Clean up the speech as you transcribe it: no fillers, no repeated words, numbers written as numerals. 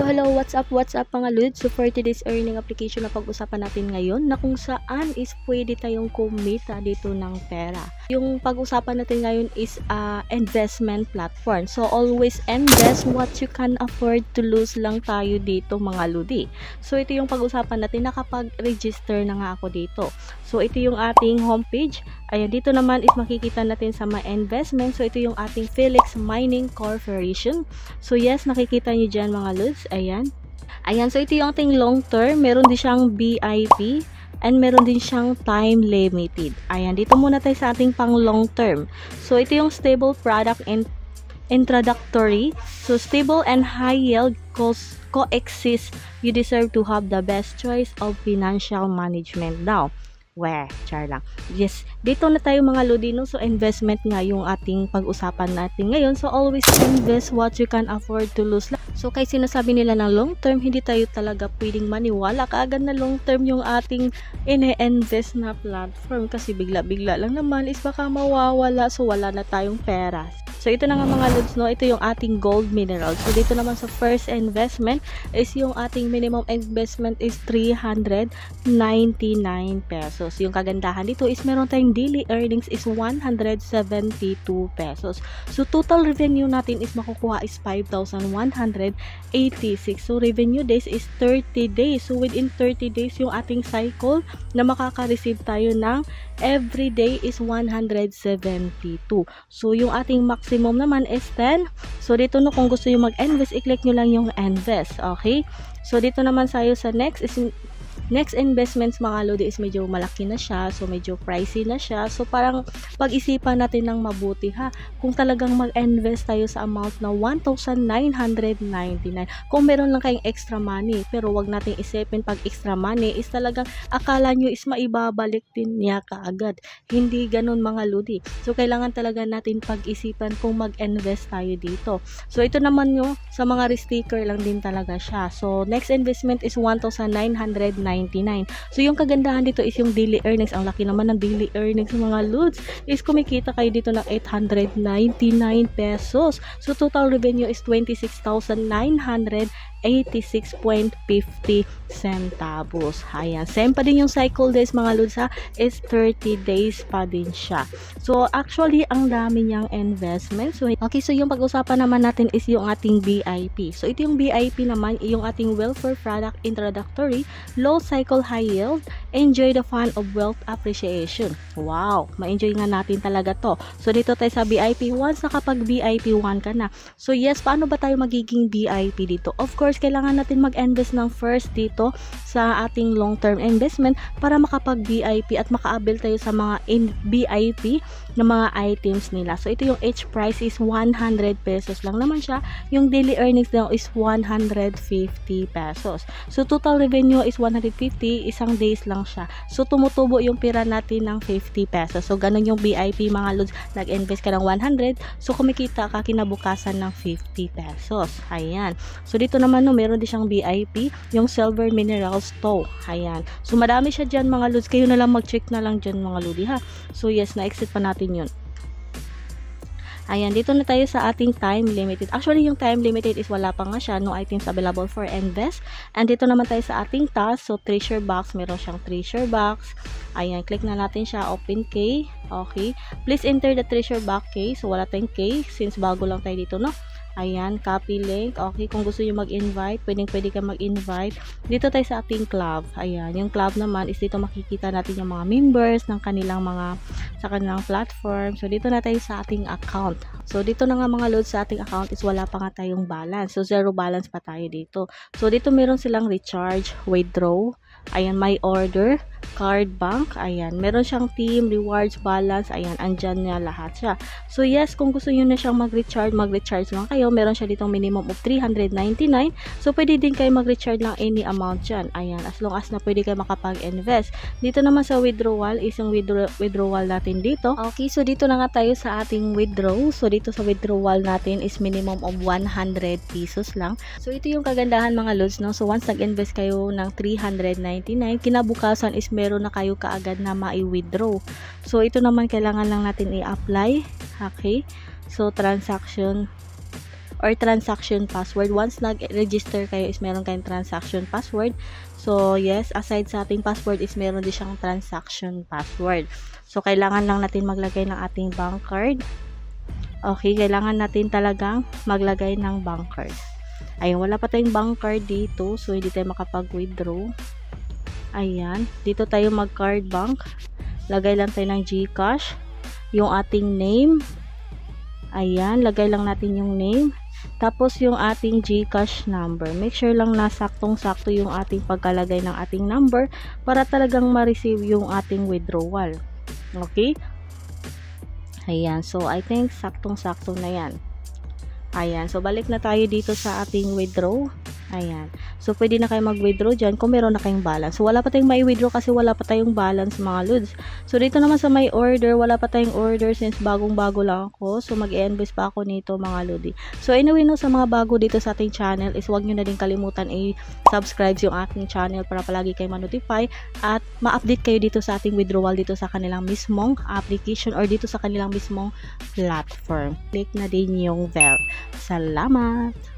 Hello, what's up mga Lods? So for today's earning application na pag-usapan natin ngayon na kung saan is pwede tayong kumita dito ng pera. Yung pag-usapan natin ngayon is investment platform. So always invest what you can afford to lose lang tayo dito mga Lodi. So ito yung pag-usapan natin, nakapag-register na nga ako dito. So ito yung ating homepage. Ayan, dito naman is makikita natin sa my investment. So ito yung ating Felix Mining Corporation. So yes, nakikita nyo dyan mga Lods. Ayan. Ayan, so ito yung ating long term. Meron din siyang BIP and meron din siyang time limited. Ayan, dito muna tayo sa ating pang long term. So ito yung stable product and introductory. So stable and high yield coexist. You deserve to have the best choice of financial management now. Char lang. Yes, dito na tayo mga Lodi, no? So investment nga yung ating pag-usapan natin ngayon. So always invest what you can afford to lose. So kay sinasabi nila ng long term, hindi tayo talaga pwedeng maniwala kaagad na long term yung ating ine-invest na platform kasi bigla-bigla lang naman is baka mawawala, so wala na tayong pera. So ito na nga mga Lods, no? Ito yung ating gold mineral. So dito naman sa first investment is yung ating minimum investment is 399 pesos. Yung kagandahan dito is meron tayong daily earnings is 172 pesos. So total revenue natin is makukuha is 5,186. So revenue days is 30 days. So within 30 days yung ating cycle na makaka-receive tayo ng every day is 172. So yung ating maximum naman is 10. So dito no, kung gusto yung mag-invest, i-click nyo lang yung invest. Okay? So dito naman tayo sa next is next investments mga Lodi is medyo malaki na siya, so medyo pricey na siya. So parang pag-isipan natin ng mabuti ha, kung talagang mag-invest tayo sa amount na 1,999. Kung meron lang kayong extra money, pero wag nating isipin pag extra money is talagang akala nyo is maibabalik din niya kaagad. Hindi ganun mga Lodi. So kailangan talaga natin pag-isipan kung mag-invest tayo dito. So ito naman yung sa mga risk-taker lang din talaga siya. So next investment is 1,999. So yung kagandahan dito is yung daily earnings. Ang laki naman ng daily earnings mga Lods is kumikita kayo dito ng 899 pesos. So total revenue is 26,986.50 centavos. Ayan, same pa din yung cycle days mga Lods ha, is 30 days pa din siya. So actually ang dami niyang investment. So okay, so yung pag-usapan naman natin is yung ating BIP. So ito yung BIP naman, yung ating welfare product introductory, low cycle high yield, enjoy the fun of wealth appreciation. Wow, ma-enjoy nga natin talaga to. So dito tayo sa BIP, once nakapag BIP 1 ka na. So yes, paano ba tayo magiging BIP dito? Of course, kailangan natin mag-invest ng first dito sa ating long-term investment para makapag BIP at maka-avail tayo sa mga BIP na mga items nila. So ito yung each price is 100 pesos lang naman siya. Yung daily earnings daw is 150 pesos. So total revenue is 150, isang days lang siya. So tumutubo yung pira natin ng 50 pesos. So ganun yung BIP mga Lods, nag-invest ka ng 100, so kumikita ka kinabukasan ng 50 pesos. Ayan. So dito naman no, meron din siyang BIP, yung silver minerals to. Ayan. So madami siya dyan mga Lods, kayo na lang mag-check na lang dyan mga Lodi ha. So yes, na-exit pa natin yun. Ayan, dito na tayo sa ating time limited. Actually, yung time limited is wala pa nga siya. No items available for invest. And dito naman tayo sa ating task. So, treasure box. Meron siyang treasure box. Ayan, click na natin siya. Open key. Okay. Please enter the treasure box key. So, wala tayong key since bago lang tayo dito, no? Ayan, copy link. Okay, kung gusto nyo mag-invite, pwede ka mag-invite. Dito tayo sa ating club. Ayan, yung club naman is dito makikita natin yung mga members ng kanilang sa kanilang platform. So, dito na tayo sa ating account. So, dito na nga mga Lods sa ating account is wala pa nga tayong balance. So, zero balance pa tayo dito. So, dito meron silang recharge, withdraw. Ayan, my order, card bank, ayan, meron siyang team, rewards, balance, ayan, andyan niya lahat siya. So yes, kung gusto nyo na siyang mag-recharge lang kayo, meron siya ditong minimum of 399, so pwede din kayo mag-recharge lang any amount dyan, ayan, as long as na pwede kayo makapag-invest. Dito naman sa withdrawal, is yung withdrawal natin dito. Okay, so dito na nga tayo sa ating withdraw. So dito sa withdrawal natin is minimum of 100 pesos lang. So ito yung kagandahan mga Lods, no? So once nag-invest kayo ng 399, kinabukasan is meron na kayo kaagad na mai-withdraw. So ito naman kailangan lang natin i-apply. Okay? So transaction or transaction password. Once nag-register kayo is meron kayong transaction password. So, yes, aside sa ating password is meron din siyang transaction password. So, kailangan lang natin maglagay ng ating bank card. Okay, kailangan natin talagang maglagay ng bank card. Ayun, wala pa tayong bank card dito. So, hindi tayo makapag-withdraw. Ayan, dito tayo mag-card bank. Lagay lang tayo ng GCash. Yung ating name. Ayan, lagay lang natin yung name. Tapos yung ating GCash number. Make sure lang na saktong-sakto yung ating pagkalagay ng ating number para talagang ma-receive yung ating withdrawal. Okay? Ayan, so I think saktong-sakto na yan. Ayan, so balik na tayo dito sa ating withdraw. Ayan. So, pwede na kayo mag-withdraw dyan kung meron na kayong balance. So, wala pa tayong mai-withdraw kasi wala pa tayong balance mga lods. So, dito naman sa my order, wala pa tayong order since bagong-bago lang ako. So, mag-i-invoice pa ako nito mga lodi. So, anyway, no, sa mga bago dito sa ating channel is huwag nyo na din kalimutan i-subscribe yung ating channel para palagi kayo ma-notify at ma-update kayo dito sa ating withdrawal dito sa kanilang mismong application or dito sa kanilang mismong platform. Click na din yung bell. Salamat!